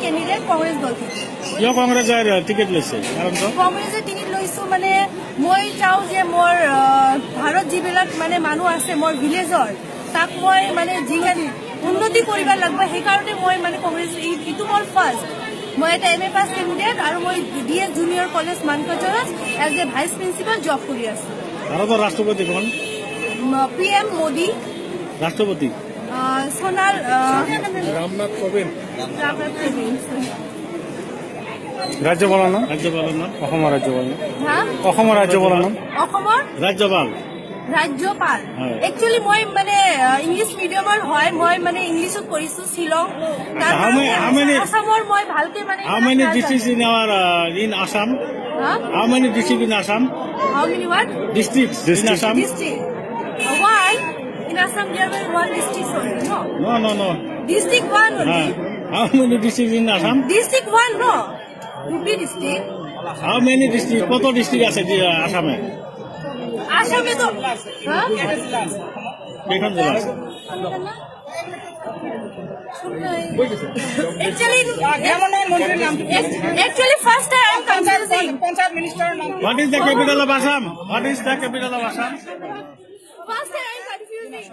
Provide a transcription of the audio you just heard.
Candidate Congress দল থেকে কিয় কংগ্ৰেছৰ টিকেট লৈছে কাৰণটো কংগ্ৰেছৰ টিকেট লৈছো মানে মই চাওঁ যে মোৰ ভাৰত যিবিলাক মানে মানুহ আছে মোৰ ভিলেজৰ তাক মই মানে যিমান উন্নতি কৰিব লাগিব সেইকাৰণে মই মানে কংগ্ৰেছ ইটো মোৰ ফাৰ্ষ্ট মই এটা MA পাছ কেণ্ডিডেট আৰু মই DS জুনিয়ৰ কলেজ মানকাজৰত as a vice principal job কৰি আছো ভাৰতৰ ৰাষ্ট্ৰপতি কোন PM মোদী ৰাষ্ট্ৰপতি সোণাল ৰামনাথ কোবিন্দ ৰাজ্যপালৰ নাম অসমৰ ৰাজ্যপালৰ নাম হা অসমৰ ৰাজ্যপালৰ নাম অসমৰ ৰাজ্যপাল ৰাজ্যপাল একচুৱেলি মই মানে ইংলিছ মিডিয়ামৰ হয় মই মানে ইংলিছত কৰিছো শ্বিলং আসামৰ মই ভালকে মানে How many districts in our in Assam? How many districts in Assam? How many what? Districts in Assam? District. Why? In Assam there were one district only, No. District one only. How many districts in Assam? District one, no. UP district. How many districts? কত district আছে আসামে? আসামে তো কেইখন জেলা আছে? Actually, first time I'm confusing. What is the capital of Assam? What is the capital of Assam? First time I'm confusing.